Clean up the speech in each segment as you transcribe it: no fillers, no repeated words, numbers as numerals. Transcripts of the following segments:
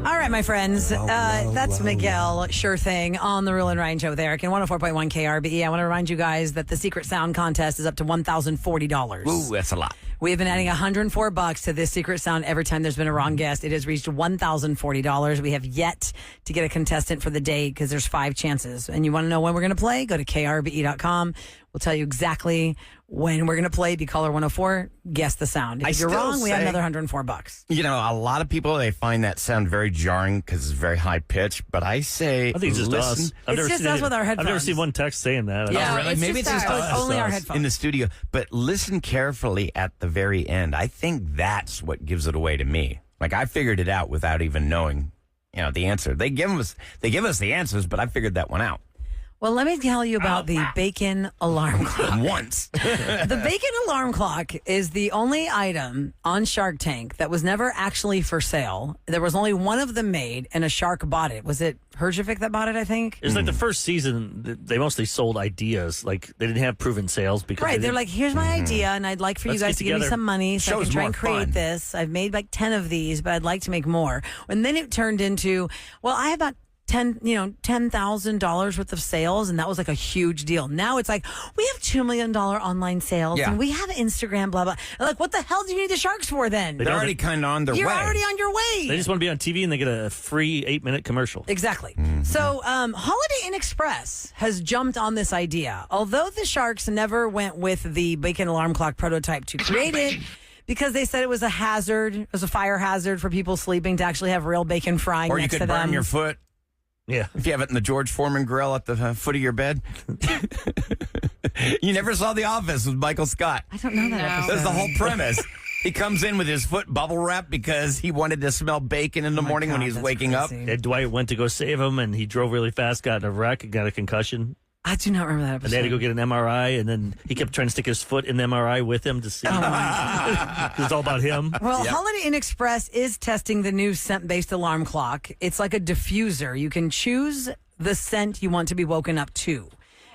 All right, my friends. That's Miguel, sure thing, on the Roula and Ryan show with Eric and 104.1 KRBE. I want to remind you guys that the Secret Sound contest is up to $1,040. Ooh, that's a lot. We have been adding $104 to this Secret Sound every time there's been a wrong guest. It has reached $1,040. We have yet to get a contestant for the day because there's 5 chances. And you want to know when we're going to play? Go to krbe.com. We'll tell you exactly when we're going to play. Be caller 104. Guess the sound. If you're wrong, we have another $104. You know, a lot of people, they find that sound very jarring because it's very high pitch. But I say, I think it's just us. It's just us with our headphones. I've never seen one text saying that. Yeah, really? Maybe it's just us. Only our headphones in the studio. But listen carefully at the very end. I think that's what gives it away to me. Like, I figured it out without even knowing, the answer. They give us the answers, but I figured that one out. Well, let me tell you about the bacon alarm clock. Once. The bacon alarm clock is the only item on Shark Tank that was never actually for sale. There was only one of them made, and a shark bought it. Was it Herjavec that bought it, I think? It was like the first season, they mostly sold ideas. Like, they didn't have proven sales. Because right, they're like, here's my idea, and I'd like for you guys to give me some money so I can try and create this. I've made like 10 of these, but I'd like to make more. And then it turned into, well, I have about $10,000 worth of sales, and that was like a huge deal. Now it's like, we have $2 million online sales, and we have Instagram, blah, blah. Like, what the hell do you need the sharks for then? They're already kind of on their way. You're already on your way. They just want to be on TV, and they get a free 8-minute commercial. Exactly. Mm-hmm. So, Holiday Inn Express has jumped on this idea. Although the sharks never went with the bacon alarm clock prototype to create it, because they said it was a hazard, it was a fire hazard for people sleeping to actually have real bacon frying next to them. Or you could burn your foot. Yeah. If you have it in the George Foreman grill at the foot of your bed. You never saw The Office with Michael Scott. I don't know that episode. That's the whole premise. He comes in with his foot bubble wrapped because he wanted to smell bacon in the morning when he was waking up. And Dwight went to go save him, and he drove really fast, got in a wreck, and got a concussion. I do not remember that episode. And they had to go get an MRI, and then he kept trying to stick his foot in the MRI with him to see. It's all about him. Well, Holiday Inn Express is testing the new scent-based alarm clock. It's like a diffuser. You can choose the scent you want to be woken up to.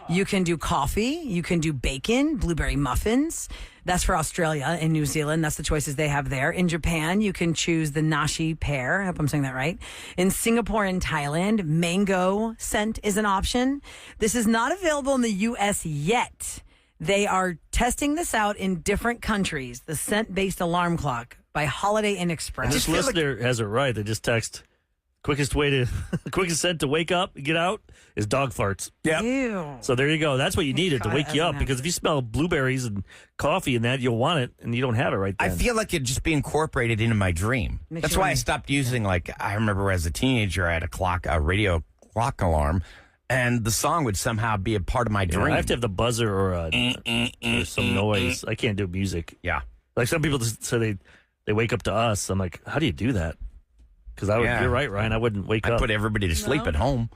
You can do coffee. You can do bacon, blueberry muffins. That's for Australia and New Zealand. That's the choices they have there. In Japan, you can choose the nashi pear. I hope I'm saying that right. In Singapore and Thailand, mango scent is an option. This is not available in the U.S. yet. They are testing this out in different countries. The scent-based alarm clock by Holiday Inn Express. This listener has it right. They just text, quickest scent to wake up and get out is dog farts. Yeah. So there you go. That's what you needed to wake you up, because if you smell blueberries and coffee and that, you'll want it, and you don't have it right then. I feel like it'd just be incorporated into my dream. That's why I stopped using, I remember as a teenager, I had a radio clock alarm, and the song would somehow be a part of my dream. I have to have the buzzer or some noise. I can't do music. Yeah. Like some people say they wake up to us. I'm like, how do you do that? Because you're right, Ryan. I wouldn't wake up. I put everybody to sleep at home.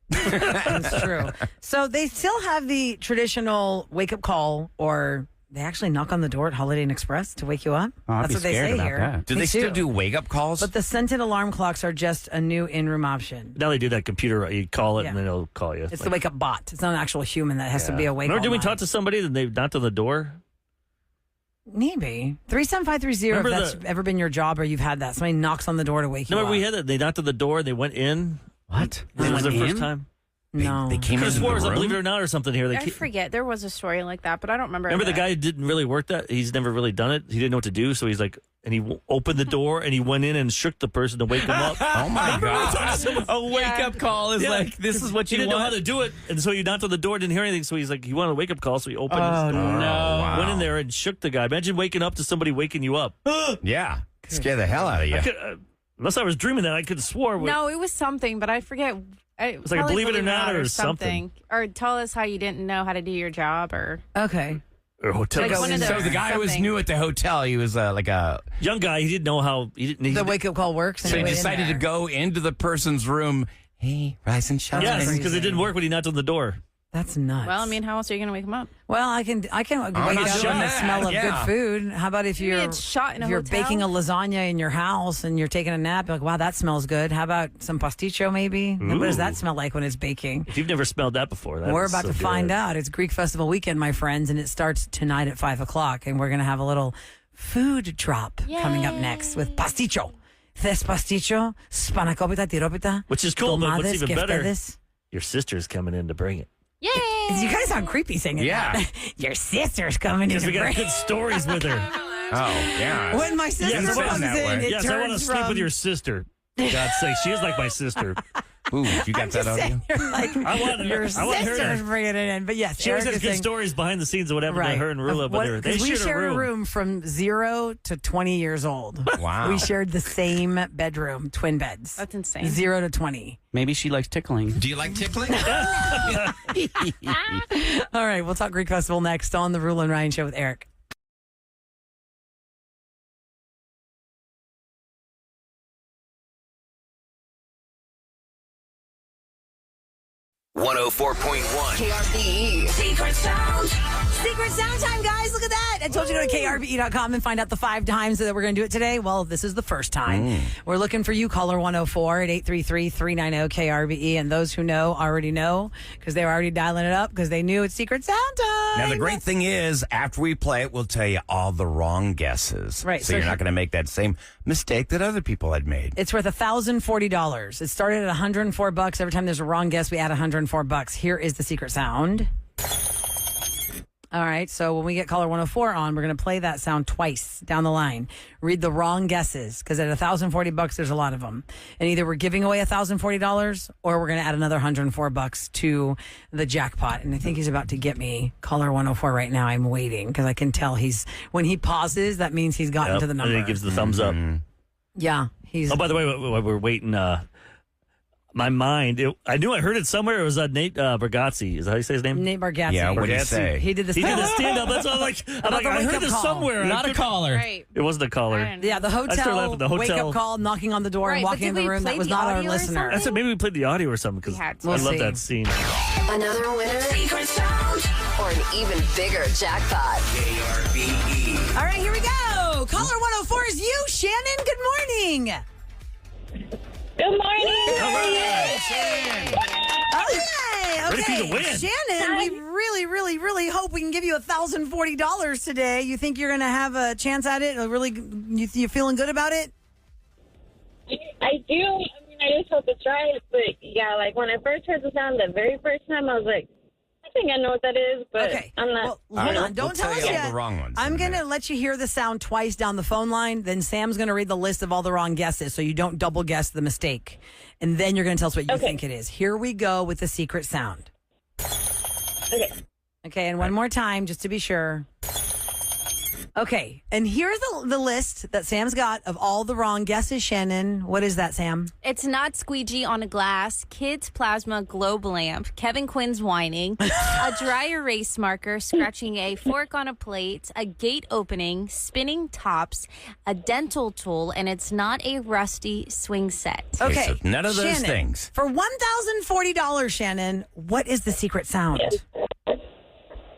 That's true. So they still have the traditional wake-up call, or they actually knock on the door at Holiday Inn Express to wake you up. That's what they say here. That. Do they still do wake-up calls? But the scented alarm clocks are just a new in-room option. Now they do that computer. You call it, and then it'll call you. It's the wake-up bot. It's not an actual human that has to be awake. Remember, did we talk to somebody that they knocked on the door? Maybe 37530. If that's ever been your job or you've had that, somebody knocks on the door to wake you up. No, we had that. They knocked on the door and they went in. What? This was their first time. No, they came in the room. Believe it or not, or something here. I forget. There was a story like that, but I don't remember. Remember the guy who didn't really work that? He's never really done it. He didn't know what to do, so he's like, and he opened the door and he went in and shook the person to wake him up. Oh my God! A wake-up call is like, this is what you didn't want. know how to do it, and so he knocked on the door, didn't hear anything, so he's like, he wanted a wake-up call, so he opened his door. No. Went in there and shook the guy. Imagine waking up to somebody waking you up. Yeah, scare the hell out of you. Unless I was dreaming that, I could have swore. No, it was something, but I forget. It's like a Believe It or Not or something. Or tell us how you didn't know how to do your job, or okay. Or hotel. Like one of So the guy was new at the hotel. He was like a young guy. He didn't know how. The wake-up call works. So he decided to go into the person's room. Hey, rise and shine. Yes, because it didn't work when he knocked on the door. That's nuts. Well, I mean, how else are you going to wake him up? Well, I can wake up on the smell of good food. How about if you're baking a lasagna in your house and you're taking a nap? You're like, wow, that smells good. How about some pasticcio maybe? What does that smell like when it's baking? If you've never smelled that before, we're about to find out. It's Greek Festival weekend, my friends, and it starts tonight at 5 o'clock. And we're going to have a little food drop coming up next with pasticcio. Thes pasticho, spanakopita, tiropita. Which is cool, but what's tomades, even better, keftedes. your sister's coming in to bring it. Yay! You guys sound creepy singing Yeah. that. Your sister's coming in Because to we got bring good stories with her. Oh, yeah. When my sister Yes, comes that in, way. it Yes, I want to turns sleep from... with your sister. God's sake, she is like my sister. Ooh, you got I'm that just audio? saying, you're like, I want your I want her sister's to. bringing it in. But yes, She always Eric has is good saying- stories behind the scenes of whatever Right. her and Roula, but they we shared share a room. from 0 to 20 years old. Wow. We shared the same bedroom, twin beds. That's insane. 0 to 20. Maybe she likes tickling. Do you like tickling? All right, we'll talk Greek Festival next on the Roula and Ryan Show with Eric. KRBE. Secret Sound. Secret Sound time, guys. Look at that. I told you to go to krbe.com and find out the 5 times that we're going to do it today. Well, this is the first time. We're looking for you, caller 104 at 833-390-KRBE. And those who know already know because they were already dialing it up because they knew it's Secret Sound time. Now, the great thing is, after we play it, we'll tell you all the wrong guesses. Right, So, so you're not going to make that same mistake that other people had made. It's worth $1,040. It started at $104. Every time there's a wrong guess, we add $104. Here is the secret sound. All right, so when we get caller 104 on, we're going to play that sound twice down the line. Read the wrong guesses because at $1,040, there's a lot of them. And either we're giving away $1,040 or we're going to add another $104 to the jackpot. And I think he's about to get me caller 104 right now. I'm waiting because I can tell when he pauses, that means he's gotten Yep, to the number. And he gives the thumbs up. Yeah, he's. Oh, by the way, while we're waiting, my mind, I knew I heard it somewhere. It was Nate Bargatze. Is that how you say his name? Nate Bargatze. Yeah, what did he say? He did the He did a stand up. That's all I'm like, the I heard wake-up this call. somewhere. Not a caller. Right. It wasn't a caller. I don't- Yeah, the started hotel, laughing. The hotel. wake-up call, knocking on the door, and Right, but walking in did the we room. play That was the not our audio or listener. something? I said maybe we played the audio or something because We had to. I We'll love see. that scene. Another winner Secret Sound. or an even bigger jackpot. All right, here we go. Caller 104 is you, Shannon. Good morning. Good morning. Okay, Ready for you to okay. win. Shannon, we really hope we can give you $1,040 today. You think you're going to have a chance at it? You feeling good about it? I do. I mean, I just hope it's right. But yeah, like when I first heard the sound the very first time, I was like, I think I know what that is, but Okay. I'm not. Well, hold on. Don't we'll tell tell us you all yet. the wrong ones I'm in a going to minute. let you hear the sound twice down the phone line. Then Sam's going to read the list of all the wrong guesses so you don't double guess the mistake. And then you're going to tell us what you Okay. think it is. Here we go with the secret sound. Okay. Okay, and one more time just to be sure. Okay, and here's the list that Sam's got of all the wrong guesses, Shannon. What is that, Sam? It's not squeegee on a glass, kids plasma globe lamp, Kevin Quinn's whining, a dry erase marker, scratching a fork on a plate, a gate opening, spinning tops, a dental tool, and it's not a rusty swing set. Okay, so none of those Shannon, things. For $1,040, Shannon, what is the secret sound?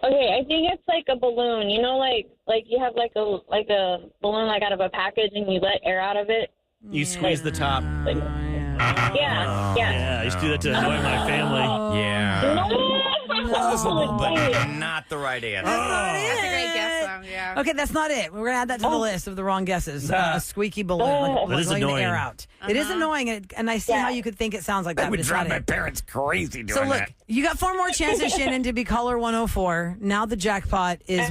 Okay, I think it's like a balloon. You know, like you have like a balloon like out of a package, and you let air out of it. You squeeze the top. Like, yeah. Yeah, I used to do that to annoy my family. Yeah. No. But not the right answer. That's a great guess, though. Yeah. Okay, that's not it. We're going to add that to the list of the wrong guesses. A squeaky balloon. That is letting the annoying. air out. It is annoying, and I see how you could think it sounds like that, That but would it's drive not my it. parents crazy doing So look, that. you got 4 more chances, Shannon, to be caller 104. Now the jackpot is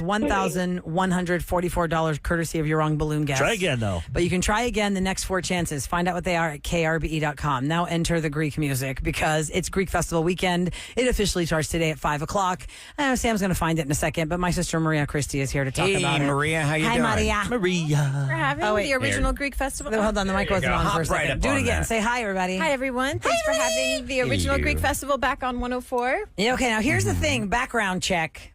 $1,144, courtesy of your wrong balloon guess. Try again, though. But you can try again the next 4 chances. Find out what they are at krbe.com. Now enter the Greek music because it's Greek Festival weekend. It officially starts today at 5 o'clock. I know Sam's going to find it in a second, but my sister Maria Christie is here to talk Hey, about it. Maria, how you Hi, doing? Maria. Maria. For having Oh, wait. the original Here. Greek festival. Hold on, the mic wasn't go. on for a Hop right second. up Do it on again. that. Say hi, everybody. Hi everyone! Thanks for having the original you. Greek festival back on 104. Yeah, okay, now here's the thing. Background check.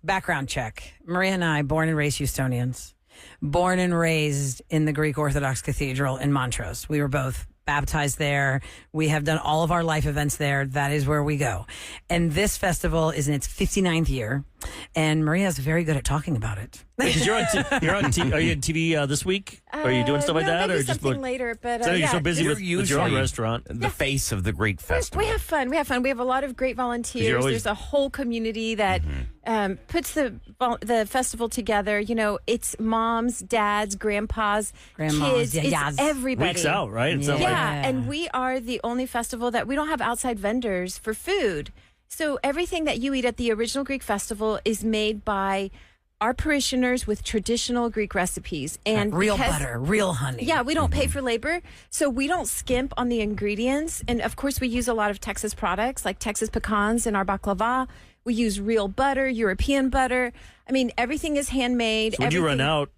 Maria and I, born and raised Houstonians. Born and raised in the Greek Orthodox Cathedral in Montrose. We were both baptized there. We have done all of our life events there. That is where we go. And this festival is in its 59th year. And Maria's very good at talking about it. Because you're on are you on TV this week? Are you doing stuff like no, that? Maybe Or just something later, but So you're yeah, so busy You're with your own usually restaurant. The face of the Greek festival. we have fun. We have a lot of great volunteers. always- There's a whole community that puts the festival together. You know, it's moms, dads, grandpas, Grandmas, kids. yeah, It's yes. everybody. Weeks out, right? It's not Yeah, like, and we are the only festival that we don't have outside vendors for food. So everything that you eat at the original Greek festival is made by our parishioners with traditional Greek recipes and Real because- butter, real honey. Yeah, we don't pay for labor, so we don't skimp on the ingredients. And of course, we use a lot of Texas products like Texas pecans in our baklava. We use real butter, European butter. I mean, everything is handmade. so when you run everything- out,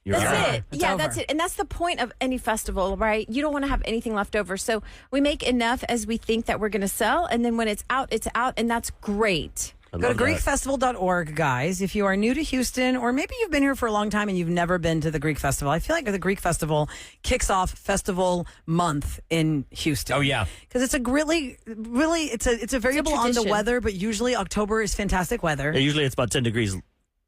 you're That's out. it. It's Yeah, over. that's it. And that's the point of any festival, right? You don't want to have anything left over. So we make enough as we think that we're going to sell. And then when it's out, and that's great. I Go to love that. GreekFestival.org, guys. If you are new to Houston, or maybe you've been here for a long time and you've never been to the Greek Festival, I feel like the Greek Festival kicks off festival month in Houston. Oh, yeah. Because it's a really, it's a variable on the tradition. weather, but usually October is fantastic weather. Yeah, usually it's about 10 degrees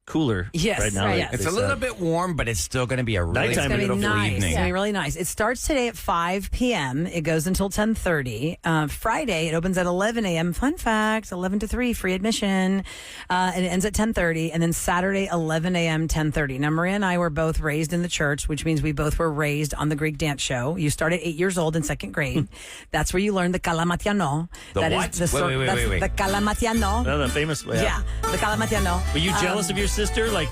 cooler Yes, right now. right, they- yes. they It's a said. little bit warm, but it's still going to be a really Nighttime, It's Beautiful going to be nice. evening. It's going to be really nice. It starts today at 5 p.m. It goes until 10:30. Friday, it opens at 11 a.m. Fun fact, 11 to 3, free admission. And it ends at 10:30. And then Saturday, 11 a.m., 10:30. Now, Maria and I were both raised in the church, which means we both were raised on the Greek dance show. You start at 8 years old in second grade. That's where you learn the kalamatiano. The That is what? the Wait. The kalamatiano. Another famous. Yeah, the kalamatiano. Were you jealous of your sister? Like,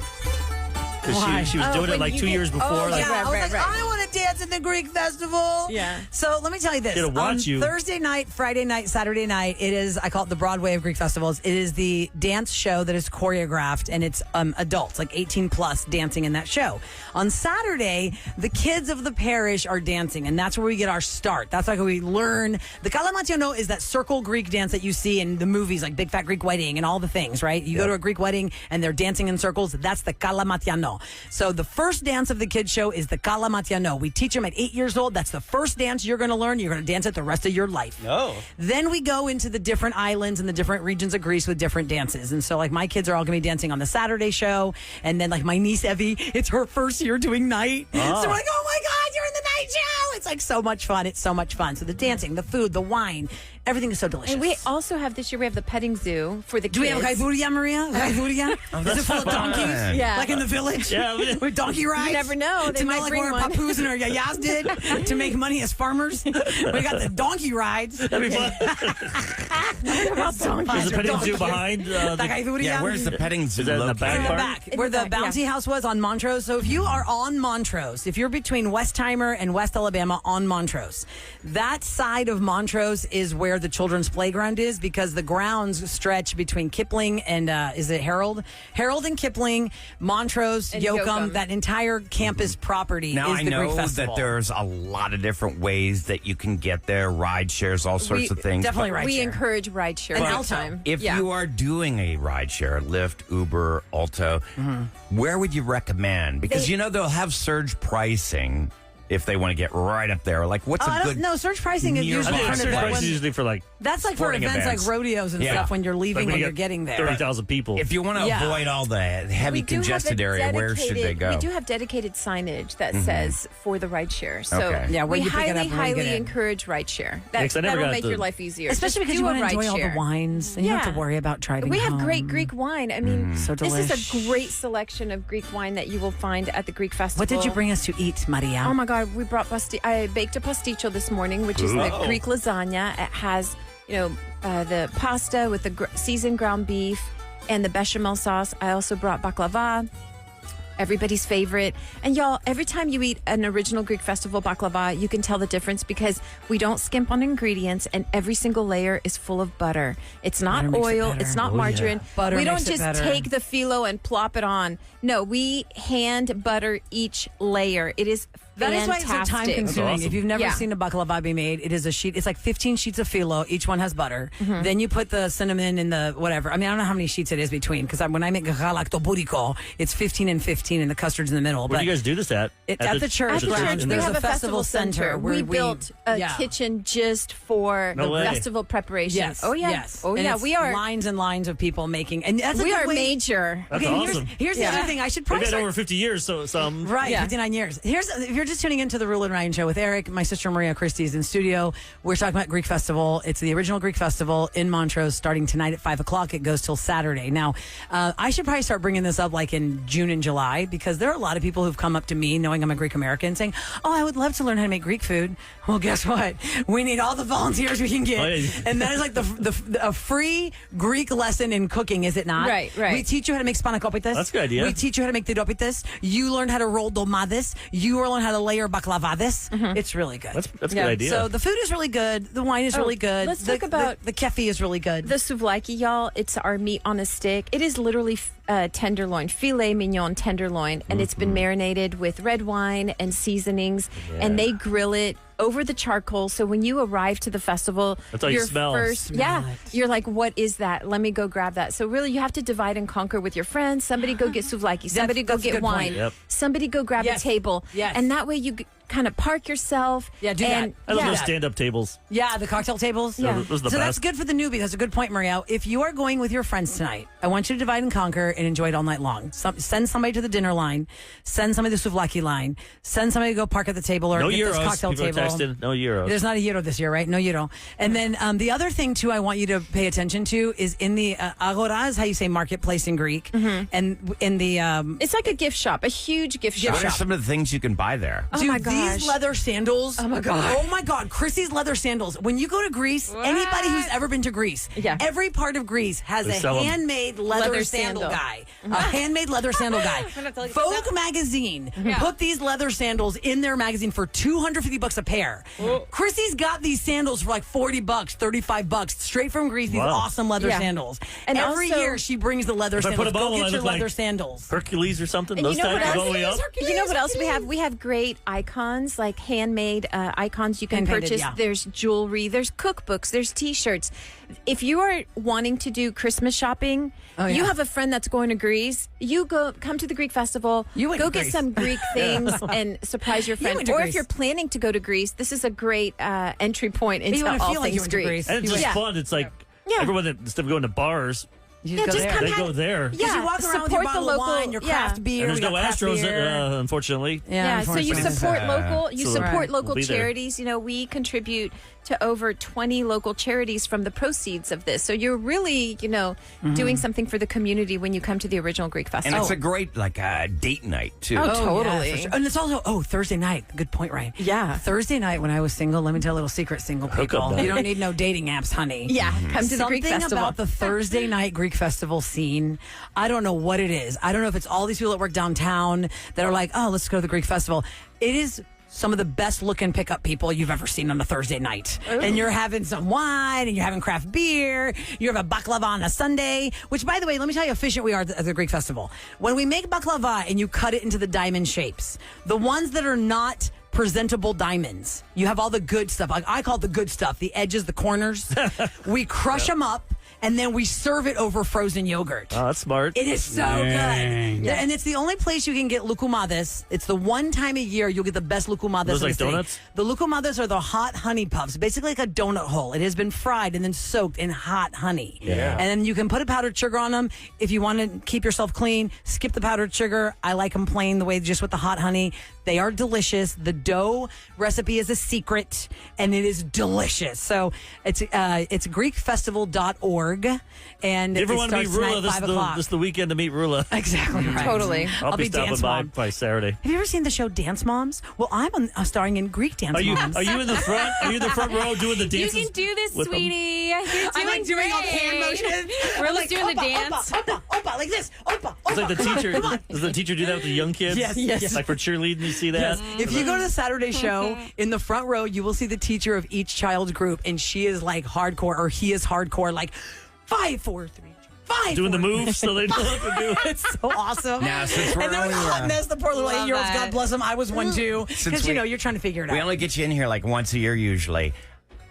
because Why? she was doing it when like you 2 get- years before. Oh, like, Yeah, I was Right, like, right. I want to dance at the Greek festival. Yeah. So let me tell you this. Get to watch On you. Thursday night, Friday night, Saturday night, it is, I call it the Broadway of Greek festivals. It is the dance show that is choreographed, and it's adults, like 18 plus, dancing in that show. On Saturday, the kids of the parish are dancing, and that's where we get our start. That's like where we learn. The kalamatiano is that circle Greek dance that you see in the movies, like Big Fat Greek Wedding and all the things, right? You go to a Greek wedding, and they're dancing in circles. That's the kalamatiano. So the first dance of the kids show is the kalamatiano. We teach them at 8 years old. That's the first dance you're going to learn. You're going to dance it the rest of your life. Oh. Then we go into the different islands and the different regions of Greece with different dances. And so, like, my kids are all going to be dancing on the Saturday show. And then, like, my niece Evie, it's her first year doing night. So we're like, oh my God, you're in the night show. It's like so much fun. It's so much fun. So the dancing, the food, the wine, everything is so delicious. And we also have this year, we have the petting zoo for the kids. Do we have Kaivuria, Maria? Kaivuria? Is it full of donkeys? fun. Yeah. Like in the village? Yeah, we- With donkey rides? You never know. They to might make like bring what our one. papoose and our yayas did to make money as farmers. We got the donkey rides. that'd be fun. There's a petting zoo behind. The Kaivuria? Yeah, where's the petting zoo Is that in the located? back In the part? back, In where the the back, bouncy house was on Montrose. So if you are on Montrose, if you're between Westheimer and West Alabama on Montrose, that side of Montrose is where the children's playground is, because the grounds stretch between Kipling and is it Harold? Harold and Kipling, Montrose, And Yoakum, Yoakum. that entire campus property Now is I the Greek know Festival. that there's a lot of different ways that you can get there, ride shares, all sorts of things. definitely but right. We share. encourage ride share And all the Alto. time. If Yeah. you are doing a ride share, Lyft, Uber, Alto, where would you recommend? Because you know they'll have surge pricing if they want to get right up there. Like, what's Oh, I a don't good? know. Surge pricing is nearby usually I think kind of surge like price when- is usually for like that's like for sporting events events. like rodeos and Yeah. stuff when you're leaving, when when you you're get getting there. 30,000 people. If you want to Yeah. avoid all the heavy We do have congested a area, where should they dedicated- go? We do have dedicated signage that says for the ride share. So Okay. Yeah, where we you pick it highly, up and where you get highly in. encourage ride share. Yeah, 'cause I never That'll got make the- your life easier. Especially Just because do you a want to enjoy all rideshare. the wines and you don't have Yeah. to worry about driving We have home. great Greek wine. I mean, So this is delish. a great selection of Greek wine that you will find at the Greek Festival. What did you bring us to eat, Maria? Oh my God, we brought I baked a pasticcio this morning, which is the Greek lasagna. It has, the pasta with the seasoned ground beef and the bechamel sauce. I also brought baklava, everybody's favorite. And y'all, every time you eat an original Greek festival baklava, you can tell the difference because we don't skimp on ingredients and every single layer is full of butter. It's not Butter makes it oil, better. it's not Oh, yeah. margarine. Butter we don't makes it just better. take the phyllo and plop it on. No, we hand butter each layer. It is That is why fantastic. it's so time consuming. That's awesome. If you've never Yeah. seen a baklava be made, it is a sheet. It's like 15 sheets of phyllo. Each one has butter. Mm-hmm. Then you put the cinnamon in the whatever. I mean, I don't know how many sheets it is between because when I make galactoburiko, it's 15 and 15 and the custard's in the middle. Where But do you guys do this at? at the church At the grounds, church, we there's have a a festival center where we built a yeah. kitchen just for No the way. festival preparation. Yes. Oh yeah. Yes. Oh And yeah. it's We are. lines and lines of people making. And that's a We good are way- major. That's Okay, awesome. here's the Yeah. other thing. I should We've probably been start- over 50 years, so some. Right, Yeah. 59 years. Here's you're just tuning into the Roula and Ryan show with Eric, my sister Maria Christie is in studio. We're talking about Greek Festival. It's the original Greek Festival in Montrose starting tonight at 5 o'clock. It goes till Saturday. Now, I should probably start bringing this up like in June and July because there are a lot of people who've come up to me knowing I'm a Greek American saying, oh, I would love to learn how to make Greek food. Well, guess what? We need all the volunteers we can get. Oh, yeah. And that is like a free Greek lesson in cooking, is it not? Right. We teach you how to make spanakopoulos. That's a good idea. We teach you how to make tiropitis. You learn how to roll dolmades. You learn how to layer baklavades. It's really good. That's a good idea. So the food is really good. The wine is really good. let's talk about the kefi is really good. the souvlaki, y'all. It's our meat on a stick. It is literally tenderloin, filet mignon tenderloin, and it's been marinated with red wine and seasonings, and they grill it over the charcoal. So when you arrive to the festival, That's all you your smell. you're like, what is that? Let me go grab that. So really, you have to divide and conquer with your friends. Somebody go get souvlaki. Somebody go that's a get good point. wine. Yep. Somebody go grab Yes. a table. Yes. And that way you kind of park yourself. Yeah, do and, that. I love yeah. those stand-up tables. Yeah, the cocktail tables. Yeah. Those are the So that's best. good for the newbie. That's a good point, Maria. If you are going with your friends tonight, I want you to divide and conquer and enjoy it all night long. Send somebody to the dinner line. Send somebody to the souvlaki line. Send somebody to go park at the table or No get this euros. cocktail People are table. texting, no euros. There's not a euro this year, right? No euro. And then the other thing, too, I want you to pay attention to is in the agora is how you say marketplace in Greek. And in the... It's like a gift shop, a huge gift shop. What are some of the things you can buy there? Oh Dude, my gosh. these leather sandals. Oh my God. Oh my God. Chrissy's leather sandals. When you go to Greece, anybody who's ever been to Greece, Yeah. every part of Greece has They a sell 'em. handmade leather Leather sandal sandal. guy. A handmade leather sandal guy. Vogue magazine put these leather sandals in their magazine for $250 a pair. Chrissy's got these sandals for like $40, $35, straight from Greece. These Wow. awesome leather Yeah. sandals. And every also- year she brings the leather If I put sandals. them Go on, I get your look like leather sandals. Hercules or something? And Those you know what types else? go way up? You know what else we have? We have great icons, like handmade icons you can Hand-painted, purchase. yeah. There's jewelry, there's cookbooks, there's T-shirts. If you are wanting to do Christmas shopping, Oh, yeah. you have a friend that's going to Greece. You come to the Greek festival. You went go to get Greece. some Greek things and surprise your friend. went to Or Greece. if you're planning to go to Greece, this is a great entry point into You want to all feel like things you went to Greek. Greece. And it's just Yeah. fun. It's like Yeah. everyone that instead of going to bars, You Yeah, go just there. come they go there. Yeah, you walk around with support your the bottle of local wine, your craft beer. And there's we no got craft Astros, beer. unfortunately. Yeah, so you unfortunately. support local. You so support Right. local We'll be there. charities. You know, we contribute to over 20 local charities from the proceeds of this. So you're really, doing something for the community when you come to the original Greek And festival. it's a great date night too. Oh, Yeah, totally. for sure. And it's also Thursday night. Good point, Ryan. Yeah. Thursday night when I was single. Let me tell a little secret, single Hook up people. night. You don't need no dating apps, honey. Yeah, come to the Something Greek festival. about the Thursday night Greek festival scene. I don't know what it is. I don't know if it's all these people that work downtown that are like, oh, let's go to the Greek festival. It is some of the best looking pickup people you've ever seen on a Thursday night. And you're having some wine and you're having craft beer. You have a baklava on a Sunday, which, by the way, let me tell you how efficient we are at the Greek festival. When we make baklava and you cut it into the diamond shapes, the ones that are not presentable diamonds, you have all the good stuff. Like I call it the good stuff, the edges, the corners. We crush them up. And then we serve it over frozen yogurt. Oh, that's smart. It is so good. And it's the only place you can get lukumades. It's the one time a year you'll get the best lukumades. Those in like the city. donuts? The lukumades are the hot honey puffs, basically like a donut hole. It has been fried and then soaked in hot honey. Yeah. And then you can put a powdered sugar on them. If you want to keep yourself clean, skip the powdered sugar. I like them plain the way just with the hot honey. They are delicious. The dough recipe is a secret, and it is delicious. So it's GreekFestival.org. And If you ever it want to meet starts tonight, Roula, this 5 is, o'clock. this is the weekend to meet Roula. Exactly right. Totally. I'll be stopping Dance by Mom. Saturday. Have you ever seen the show Dance Moms? Well, I'm starring in Greek Dance Are you Moms. in the front? Are you in the front row doing the You dances? can do this, with them? sweetie. You're doing I'm like doing all the hand great. motions. We're I'm like doing the dance. Opa, like this. Opa, It's like the come on, teacher. come on. Does the teacher do that with the young kids? Yes. Like for cheerleading, you see that? If you go to the Saturday show, in the front row, you will see the teacher of each child's group, and she is like hardcore, or he is hardcore, like 5, 4, 3, 2, 5. Doing the 4, moves so they know what to do. It's so awesome. Now, since we're and they're like, only, a hot mess. The poor little Love 8-year-olds, that. God bless them. I was one too. Since Because, we- you're trying to figure it We out. only get you in here like once a year usually.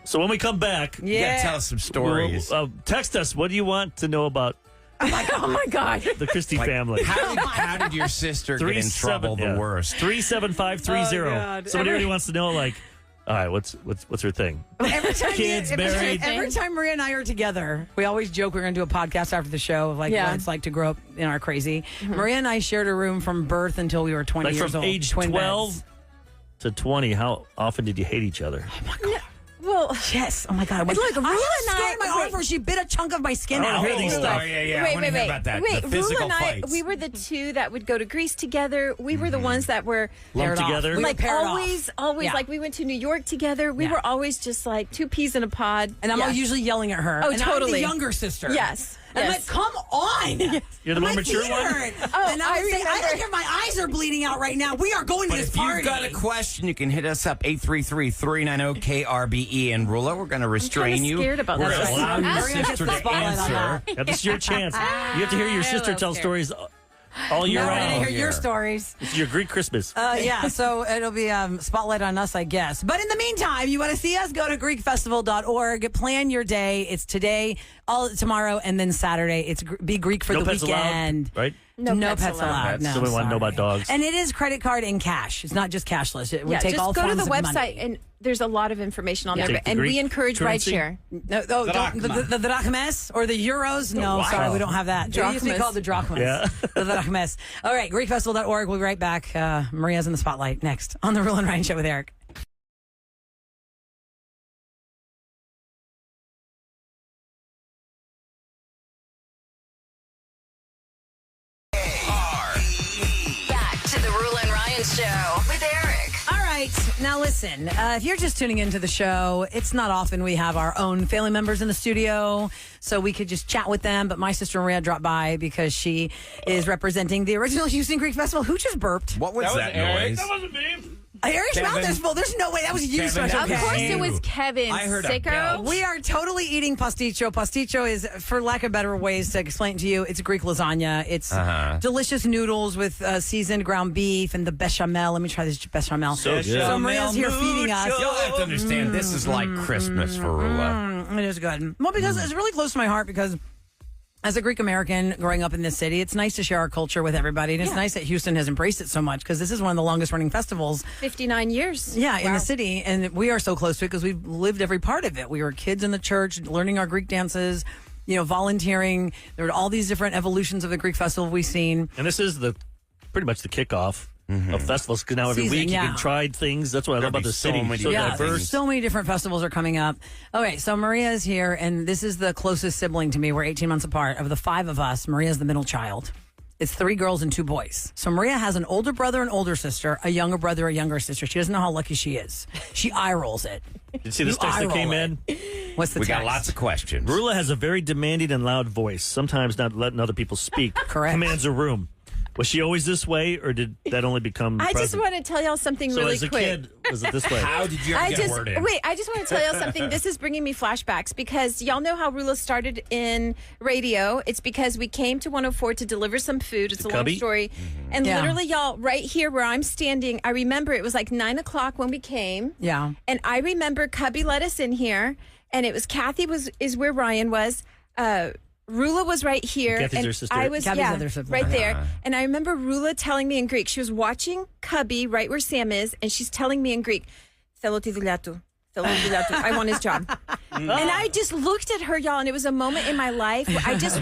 So when we come back, You gotta tell us some stories. text us. What do you want to know about oh my God. the Christie family? How did your sister get in trouble the worst? 37530. Oh, God. Somebody already wants to know, like, all right, what's her thing? Every time Kids, married. Every time Maria and I are together, we always joke we're going to do a podcast after the show of like Yeah. what it's like to grow up in our crazy. Maria and I shared a room from birth until we were 20 Like years from old. age Twin 12? beds. to 20, how often did you hate each other? Well, Yes. Oh my God. Look, Roula and I I- scared my arm where she bit a chunk of my skin I out. wanna hear these stuff. Oh, yeah. I Wait, want to hear about that. Wait, the Roula physical and I, fights. we were the two that would go to Greece together. We were the ones that were Lumped Paired off. together? We were like paired always, off. Yeah. like we went to New York together. We Yeah. were always just like two peas in a pod. And I'm Yes. usually yelling at her. Oh, and I'm the totally. younger sister. Yes. And I'm Yes. like, come on. You're the more My mature feet one? hurt. Oh, and I I would say, I remember. don't care if my eyes are bleeding out right now. We are going to But this if party. you've got a question, you can hit us up 833-390-KRBE. And Roula, we're going to restrain you. scared about We're that. going to allow your Maria gets sister the to spotlight on answer. Yeah, this is your chance. You have to hear your sister love tell Karen. stories all year Now we're going to round. hear your stories. It's your Greek Christmas. Yeah, so it'll be spotlight on us, I guess. But in the meantime, you want to see us? Go to GreekFestival.org. Plan your day. It's today, all tomorrow, and then Saturday. It's Be Greek for No the pets weekend. allowed, right? No pets allowed. No, So we want to know sorry. about dogs. And it is credit card and cash. It's not just cashless. We take just all go to forms the of website money. and there's a lot of information on Yeah. there. Take the And we Greek encourage currency? rideshare. No, don't, the drachmas or the euros? No, wow. sorry, we don't have that. It used to be Drachmas. called the drachmas. Yeah. The drachmas. All right, GreekFestival.org. We'll be right back. Maria's in the spotlight next on the Roula and Ryan Show with Eric. Back to the Roula and Ryan Show with Eric. All right. Now, listen, if you're just tuning into the show, it's not often we have our own family members in the studio, so we could just chat with them. But my sister Maria dropped by because she is representing the original Houston Greek Festival. Who just burped? What was that noise? wasn't me. Eric's mouth Kevin. is full. There's no way. That was you, Kevin, special that Of was K. course you. it was Kevin. I heard a Sicko. bell. We are totally eating pasticho. Pasticho is, for lack of better ways to explain it to you, it's Greek lasagna. It's delicious noodles with seasoned ground beef and the bechamel. Let me try this bechamel. So good. So Maria's here feeding us. You'll have to understand, this is like Christmas for Roula. It is good. Well, because it's really close to my heart because as a Greek American growing up in this city, it's nice to share our culture with everybody. And it's nice that Houston has embraced it so much because this is one of the longest running festivals. 59 years. Yeah, in Wow. the city. And we are so close to it because we've lived every part of it. We were kids in the church learning our Greek dances, volunteering. There were all these different evolutions of the Greek festival we've seen. And this is pretty much the kickoff of festivals because now every Season, week you yeah. can try things. That's what I love There'll about be the so city. many So Yeah, diverse. so many different festivals are coming up. Okay, so Maria is here, and this is the closest sibling to me. We're 18 months apart. Of the five of us, Maria's the middle child. It's 3 girls and 2 boys. So Maria has an older brother and older sister, a younger brother, a younger sister. She doesn't know how lucky she is. She eye rolls it. Did you see this You text that eye came roll in? What's the We got text? lots of questions. Roula has a very demanding and loud voice, sometimes not letting other people speak. Correct. Commands a room. Was she always this way, or did that only become I just present? want to tell y'all something So really as a quick. kid, was it this way? How did you ever get a word in? I just want to tell y'all something. This is bringing me flashbacks because y'all know how Roula started in radio. It's because we came to 104 to deliver some food. It's a long Cubby? story. And Yeah. literally, y'all, right here where I'm standing, I remember it was like 9 o'clock when we came. Yeah. And I remember Cubby let us in here, and it was Kathy is where Ryan was. Rula was right here. Kathy's and her sister? I was Gabby's other sibling. right there. And I remember Rula telling me in Greek. She was watching Cubby right where Sam is, and she's telling me in Greek, "Θέλω τη δουλειά του. Θέλω τη δουλειά του. I want his job." And I just looked at her, y'all, and it was a moment in my life where I just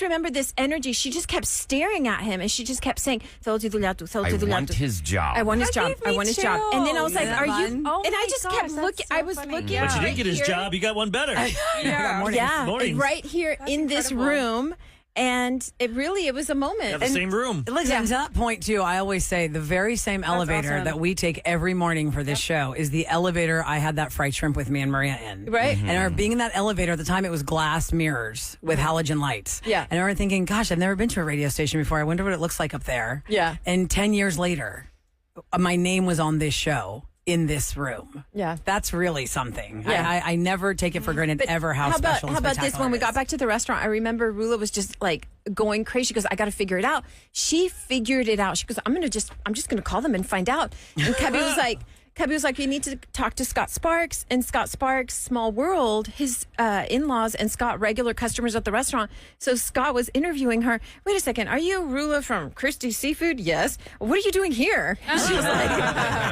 remember this energy. She just kept staring at him, and she just kept saying, "Θέλω τη δουλειά του. Θέλω I τη δουλειά want του." his job. I want his job. gave I me want his job. And then I was like, chills. "Are Isn't you?" that fun? And I my just gosh, kept that's looking. so I was funny. looking. But you right didn't get his here. job. You got one better. Yeah, Mornings. right here in this room, and it was a moment. Have the same room. Listen, to that point, too, I always say the very same elevator awesome. that we take every morning for this show is the elevator I had that fried shrimp with me and Maria in. Right. And I remember being in that elevator at the time, it was glass mirrors with halogen lights. Yeah. And I remember thinking, gosh, I've never been to a radio station before. I wonder what it looks like up there. Yeah. And 10 years later, my name was on this show in this room. Yeah. That's really something. Yeah. I never take it for granted ever how special and how about this? spectacular When we it got is. back to the restaurant, I remember Rula was just like going crazy. She goes, "I got to figure it out." She figured it out. She goes, I'm just gonna call them and find out. And Cubby was like, "You need to talk to Scott Sparks." And Scott Sparks, small world, his in-laws and Scott regular customers at the restaurant. So Scott was interviewing her. "Wait a second, are you Rula from Christie's Seafood?" "Yes." "What are you doing here?"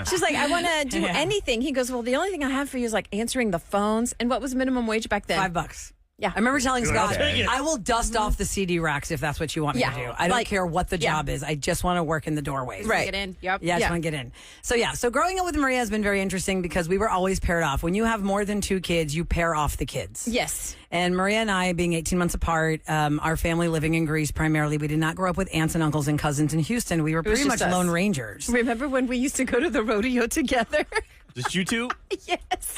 She's like, "I want to do anything." He goes, "Well, the only thing I have for you is like answering the phones." And what was minimum wage back then? $5. Yeah. I remember telling Scott, take it. I will dust off the CD racks if that's what you want me to Yeah. do. I don't Like- care what the yeah. job is. I just want to work in the doorways. Right. Get in. Yep. Yeah, I just Yeah. want to get in. So growing up with Maria has been very interesting because we were always paired off. When you have more than 2 kids, you pair off the kids. Yes. And Maria and I, being 18 months apart, our family living in Greece primarily, we did not grow up with aunts and uncles and cousins in Houston. We were was pretty much just us. lone rangers. Remember when we used to go to the rodeo together? Just you two? Yes.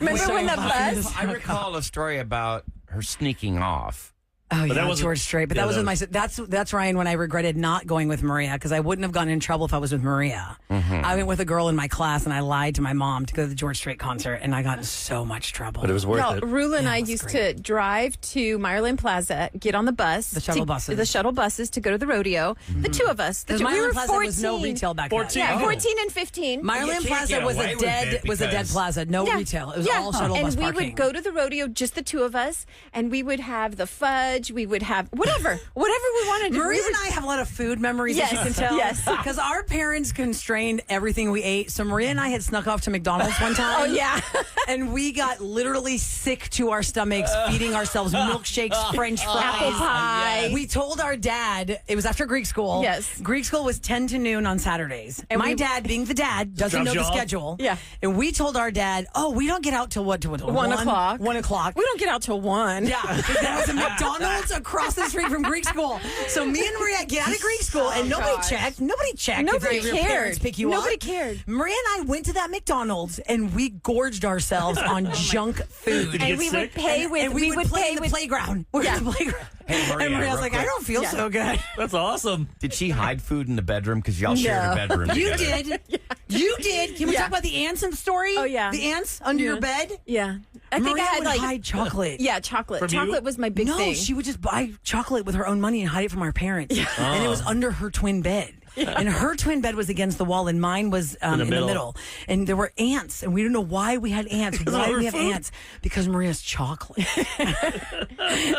Remember when the bus? I recall a story about her sneaking off. Oh, yeah, that wasn't- George Strait. But yeah, that was that with my... That's Ryan, when I regretted not going with Maria because I wouldn't have gotten in trouble if I was with Maria. I went with a girl in my class and I lied to my mom to go to the George Strait concert and I got in so much trouble. But it was worth No, it. Rula and Yeah, I it was used great. to drive to Meyerland Plaza, get on the bus. The shuttle buses. The shuttle buses to go to the rodeo. The two of us. Because We were Meyerland Plaza 14. was no retail back 14. then. Yeah, Oh. 14 and 15. Meyerland can't Plaza get was away a with dead it dead plaza. No Yeah. retail. It was Yeah. all shuttle and bus we parking. would go to the rodeo, just the two of us, and we would have the fudge. We would have whatever we wanted. Maria we would, and I have a lot of food memories, as you Yes, can tell. yes. Because our parents constrained everything we ate. So Maria and I had snuck off to McDonald's one time. Oh, yeah. And we got literally sick to our stomachs, feeding ourselves milkshakes, French fries. Apple pie. We told our dad, it was after Greek school. Yes. Greek school was 10 to noon on Saturdays. And my dad, being the dad, doesn't know Drops the you off? schedule. Yeah. And we told our dad, we don't get out till what? Till 1 o'clock. 1 o'clock. We don't get out till 1. Yeah, there was a McDonald's across the street from Greek school. So me and Maria get out of Greek school, and nobody checked. Nobody checked. Nobody if your cared. parents pick you Nobody up. cared. Maria and I went to that McDonald's, and we gorged ourselves on junk food. Did you And get we sick? would pay with and we would play pay in the with playground. We're Yeah. in the playground. Hey, Maria, and Maria's real like, I quick. don't feel Yeah. so good. That's awesome. Did she hide food in the bedroom? Because y'all shared a bedroom. You together. did. You did. Can we Yeah. talk about the ants story? Oh, yeah. The ants under your bed? Yeah. I think Maria I had would like hide chocolate. Yeah, chocolate. From you? Chocolate was my big No, thing. she would just buy chocolate with her own money and hide it from our parents. And it was under her twin bed. And her twin bed was against the wall, and mine was in the middle. And there were ants, and we don't know why we had ants. Why of do we her have food? ants? Because Maria's chocolate.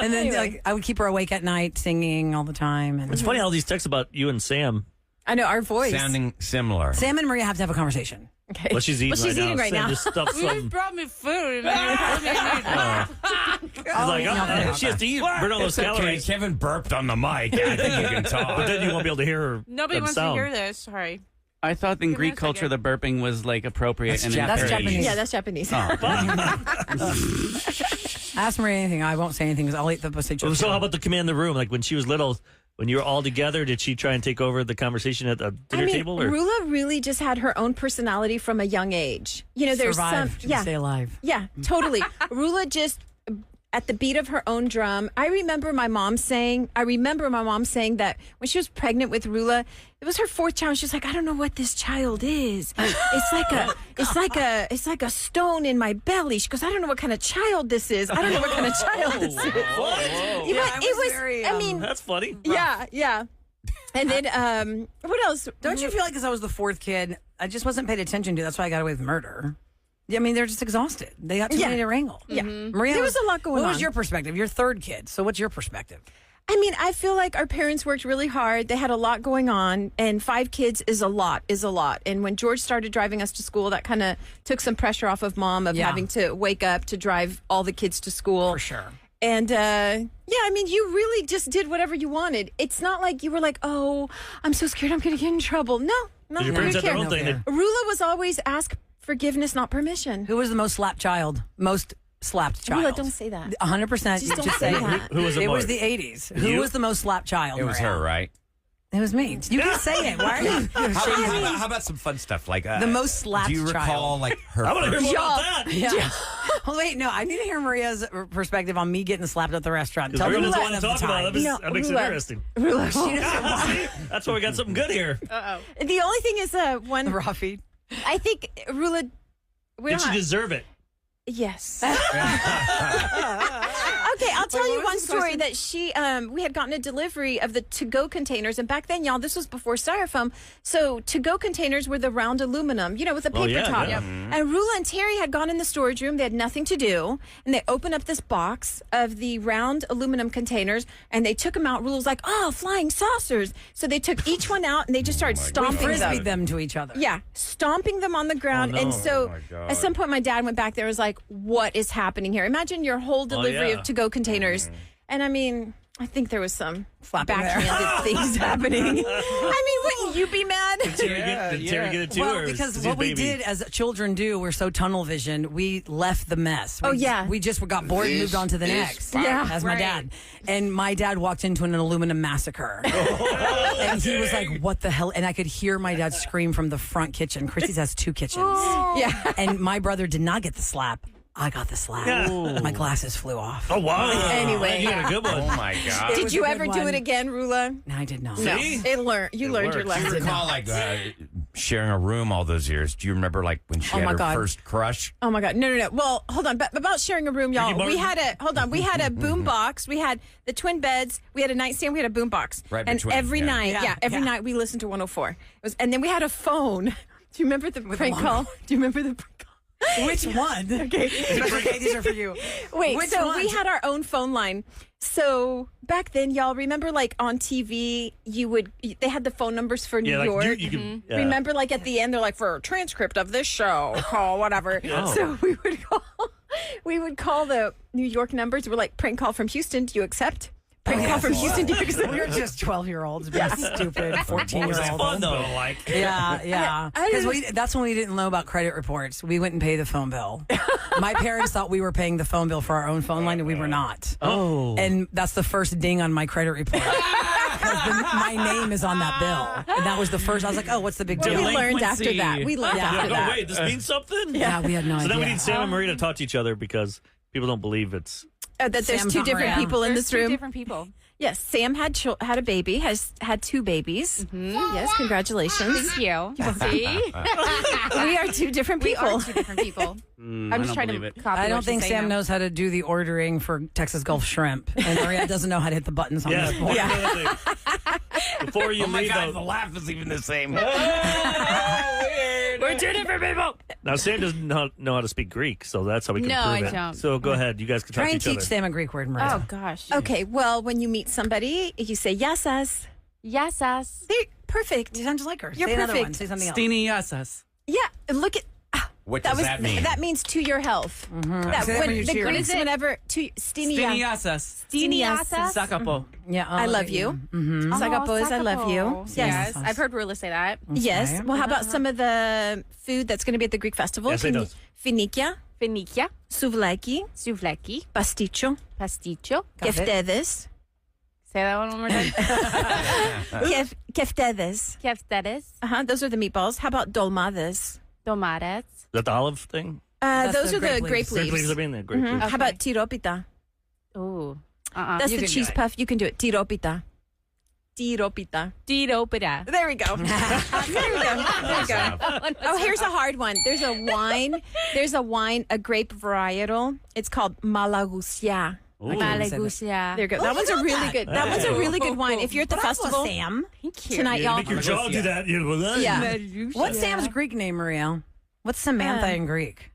And then like I would keep her awake at night singing all the time. And It's funny all these texts about you and Sam. I know our voice. Sounding similar. Sam and Maria have to have a conversation. Okay. What she's eating What she's right eating now. right Sam now. just stuffed some. brought me food. She's like, she has to eat, burn all those Okay, calories. Kevin burped on the mic. I think you can But talk. then you won't be able to hear her. Nobody them wants sound. to hear this. Sorry. I thought in me Greek a culture second. the burping was like appropriate. That's That's Japanese. Yeah, that's Japanese. Ask Maria anything. I won't say anything because I'll eat the potato. So how about the command the room? Like when she was little, when you were all together, did she try and take over the conversation at the dinner table? Or? Rula really just had her own personality from a young age. You know, there's survive some to stay alive? Yeah, totally. Rula just at the beat of her own drum. I remember my mom saying that when she was pregnant with Rula, it was her 4th child. She was like, I don't know what this child is. It's like a stone in my belly. She goes, I don't know what kind of child this is. I don't know what kind of child this is. It was very, I mean, That's funny. yeah. And then what else? Don't you feel like because I was the 4th kid, I just wasn't paid attention to? That's why I got away with murder. Yeah, I mean, they're just exhausted. They got too many to wrangle. Yeah. Maria, There was a lot going What was on. your perspective? You're 3rd kid, so what's your perspective? I mean, I feel like our parents worked really hard. They had a lot going on, and 5 kids is a lot. And when George started driving us to school, that kind of took some pressure off of mom of Yeah. having to wake up to drive all the kids to school. For sure. And I mean, you really just did whatever you wanted. It's not like you were like, oh, I'm so scared I'm going to get in trouble. No, Your you parents had their cared. own thing. No They- Rula was always ask forgiveness, not permission. Who was the most slapped child? Most slapped child? Rula, don't say that. 100%. Just don't say that. Who was it It more? was the 80s. Who You? was the most slapped child? It was Maria? her, right? It was me. You can say it. Why are you? How about some fun stuff? Like The most slapped Do you recall child. like her? I want to hear more Y'all- about that. Yeah. Well, wait, no. I need to hear Maria's perspective on me getting slapped at the restaurant. Tell Because them Rula one of doesn't the talk about it. times. That makes it Rula. interesting. Rula. See? That's why we got something good here. The only thing is one. Raw feed. I think Rula. We Did don't she deserve it? Yes. Okay, I'll tell Wait, you what one was the story question? that she we had gotten a delivery of the to-go containers, and back then, y'all, this was before styrofoam. So to-go containers were the round aluminum, you know, with a Oh, paper yeah, top. yeah. And Rula and Terry had gone in the storage room. They had nothing to do, and they opened up this box of the round aluminum containers, and they took them out. Rula was like, "Oh, flying saucers!" So they took each one out, and they just started stomping them. Frisbeed them to each other. Yeah, stomping them on the ground. Oh, no. And so Oh, my God. at some point, my dad went back there and was like, what is happening here? Imagine your whole delivery yeah. of to-go to-go containers. And I mean, I think there was some Slapping there. backhanded things happening. I mean, wouldn't you be mad? Did Terry get it too? Well, or because is what his we baby? did as children do, we're so tunnel visioned, we left the mess. Oh, yeah. We just got bored and moved on to the next. Yeah, As my right. dad. And my dad walked into an aluminum massacre. And he was like, what the hell? And I could hear my dad scream from the front kitchen. Chrissy's has 2 kitchens. Yeah. And my brother did not get the slap. I got the slap. Yeah. My glasses flew off. Oh, wow. Anyway. You got a good one. Oh my God. Did was you a ever good do one. it again, Rula? No, I did not. No. See? You learned your works. Do you lesson. recall like sharing a room all those years? Do you remember like when she Oh, had my her God. first crush? Oh my God. No. Well, hold on. But about sharing a room, y'all. Ricky We Martin? had we had a boom box. We had the twin beds. We had a nightstand. We had a boom box. Right and between, every yeah. night, every Yeah. night we listened to 104. And then we had a phone. Do you remember the prank alarm. call? Do you remember the prank call? Which one? Okay. These are for you. Wait, Which so one? we had our own phone line. So back then, y'all remember like on TV, they had the phone numbers for New Yeah, like York. you can. Yeah. Remember, like at the end, they're like, for a transcript of this show, call whatever. So we would call the New York numbers. We're like, prank call from Houston. Do you accept? Prank call from Houston. Do you accept? We were just 12-year-olds, being stupid It was 14-year-olds. fun though. Like, Yeah. I Because that's when we didn't know about credit reports. We went and paid the phone bill. My parents thought we were paying the phone bill for our own phone line, and we were not. oh, And that's the first ding on my credit report. Because my name is on that bill. And that was the first. I was like, oh, what's the big Well, deal? we learned after Delinquency. that. We learned Yeah. after oh that. wait, this means something. Yeah, we had no So idea. now we need Sam and Maria to talk to each other because people don't believe it's. That there's Sam 2 different Conrad. people in There's this 2 room. different people. Yes, Sam had a baby. Has had 2 babies. Yes, congratulations. Thank you. See? We are 2 different We people. are 2 different people. I'm I just don't trying believe to it. copy I what don't think she's saying Sam now. knows how to do the ordering for Texas Gulf shrimp. And Maria doesn't know how to hit the buttons on Yeah. this board. Before you Oh my leave, God, though, the laugh is even the same. we're 2 different people. Now Sam doesn't know how to speak Greek, so that's how we can No, prove I it. don't. So go ahead, you guys can talk Try to and each teach other. Sam a Greek word, Maria. Oh, gosh. Okay, well, when you meet somebody, you say yasas. Yes, us. They're perfect. You sound just like her. You're Say another perfect. one. Say something else. Stini Yasas. Yeah, look at What does that mean? That means to your health. That, Say that when you the cheer. Greeks, What is it? whenever to stini Stini Yasas. Stiniasas. Sakapo. Yeah, I love you. Sagapo is I love you. Oh, Yes. I've heard Roula say that. Yes. Okay. Well, how about some of the food that's going to be at the Greek festival? Yes, I know. Finikia, Finikia, souvlaki, souvlaki, pasticcio, pasticcio. Got it. keftedes, Say that one more time. keftedes. Keftedes, Those are the meatballs. How about dolmades? tomates. Is that the olive thing? That's Those the are the grape grape leaves. Grape leaves. leaves are in there. Grape leaves. How about tiropita? Ooh. That's You the can do cheese it. puff. You can do it. Tiropita. Tiropita. Tiropita. There we go. There we go. Oh, here's a hard one. There's a wine. A grape varietal. It's called Malagusia. Malagusia. There you go. That one's a really good. That one's a really good wine. If you're at the festival Sam. tonight, Yeah, y'all. make your jaw do that. Yeah. What's Sam's Greek name, Maria? What's Samantha in Greek?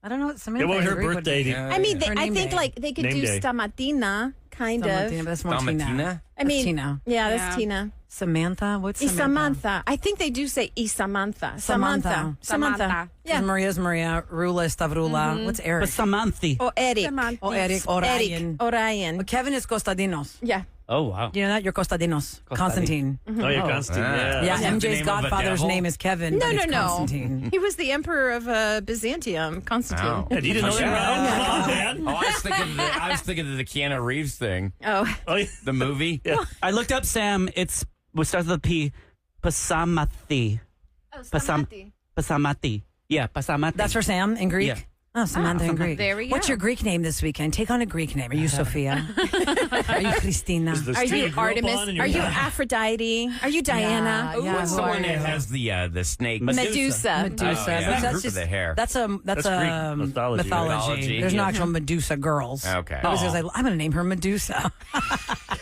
I don't know what Samantha It was in her Greek would birthday. be. I mean, Her I name think day. like they could Name do day. stamatina, kind Stamatina, of. that's more Tina. Dalmatina? I mean, Tina. yeah, that's Yeah. Tina. Samantha? What's Samantha? Isamantha. I think they do say Isamantha. Samantha. Samantha. Yeah. Yeah. Maria's Maria. Rula is Stavrula. What's Eric? Basamanthi. Or Eric. Oh, Eric. Orion. Orion. Kevin is Costadinos. Yeah. Oh, wow. Do you know that? You're Costadinos. Constantine. Oh, yeah, Constantine. Yeah. Yeah, Is that the MJ's name of a godfather's devil? name is Kevin. No, but no, it's no. Constantine. He was the emperor of Byzantium, Constantine. Oh. Yeah, you didn't know that? Oh, come on, man. Oh, I was thinking of the Keanu Reeves thing, Oh. Oh, yeah. the movie. I looked up Sam. It starts with a P. Pasamathi. Pasamati. Yeah, Pasamati. That's for Sam in Greek? Yeah. Oh, Samantha in Greek. There we What's go. your Greek name this weekend? Take on a Greek name. Are you Sophia? Are you Christina? Is the Are street you grew up Artemis? on and you're- Are you Aphrodite? Are you Diana? Yeah, What's who the are one that you? has the snake? Medusa. Medusa. Oh, yeah. But Group that's of just the hair. That's a That's Greek mythology, right? Mythology, There's no yeah. actual Medusa girls. Okay. I was Oh. just like, I'm going to name her Medusa.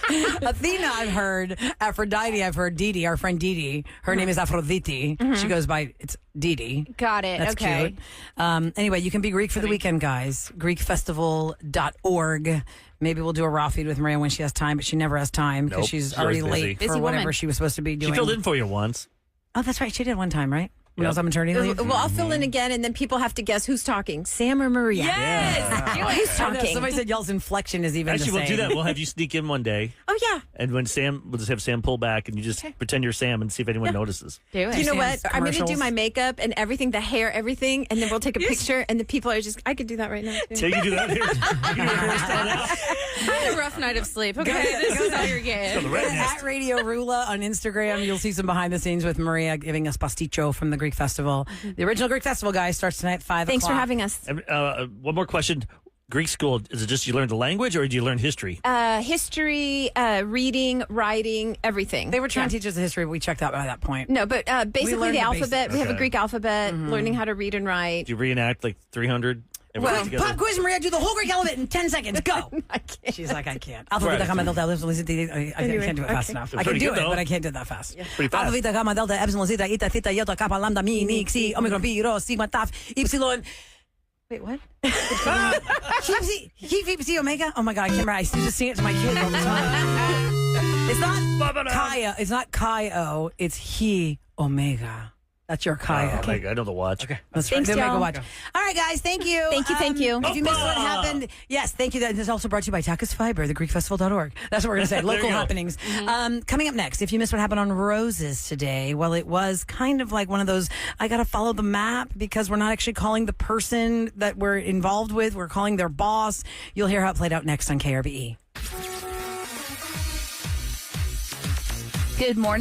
Athena, I've heard. Aphrodite, I've heard. Didi, our friend Didi. Her name is Aphrodite. She goes by it's Didi. Got it. That's okay. cute. Anyway, you can be Greek for the weekend, guys. GreekFestival.org. Maybe we'll do a raw feed with Maria when she has time, but she never has time because Nope, she's she's already always busy. late for Busy whatever woman. she was supposed to be doing. She filled in for you once. Oh, that's right. She did one time, right? When I was on maternity leave. Well, I'll fill in again, and then people have to guess who's talking, Sam or Maria. Yes! Who's I know, talking? somebody said y'all's inflection is even Actually, the we'll same. do that. We'll have you sneak in one day, Oh, yeah. and we'll just have Sam pull back, and you just pretend you're Sam and see if anyone notices. Do it. You know what? Sam's I'm going to do commercials. my makeup and everything, the hair, everything, and then we'll take a picture, and the people are just, I could do that right now. So you can do that here. You can do a hairstyle now. I had a rough night of sleep. Okay, this is how you're getting. The red nest. At Radio Roula on Instagram, you'll see some behind the scenes with Maria giving us pasticho from the Greek Festival. The original Greek Festival, guys, starts tonight at 5 Thanks for o'clock. having us. And, one more question. Greek school, is it just you learn the language or do you learn history? History, reading, writing, everything. They were trying to teach us the history, but we checked out by that point. No, but basically learned the the alphabet. basics. We have a Okay. Greek alphabet, learning how to read and write. Do you reenact like 300? Well, together? Pop quiz, Maria, do the whole Greek alphabet in 10 seconds. Go. I can't. She's like, I can't. Right. Alpha, beta, gamma, delta, epsilon, zeta. I can't do it fast okay. enough. It's I can pretty do good, it, though. but I can't do it that fast. Pretty fast. Alpha, beta, gamma, delta, epsilon, zeta, eta, theta, iota, kappa, lambda, mi, ni, xi, omicron, pi, rho, sigma, tau, epsilon. Wait, what? Psi, omega? Oh my God, I can't remember. I used to just sing it to my kids all the time. It's not Kaya. It's not Kai-O. It's he omega. That's your Kaya. Oh, I know the watch. Okay. That's Thanks, right. Make a y'all. watch. All right, guys. Thank you. Thank you. If you missed what happened, yes, thank you. That is also brought to you by Takas Fiber, thegreekfestival.org. That's what we're going to say. Local you go. happenings. Coming up next, if you missed what happened on Roses today, well, it was kind of like one of those, I got to follow the map because we're not actually calling the person that we're involved with. We're calling their boss. You'll hear how it played out next on KRBE. Good morning.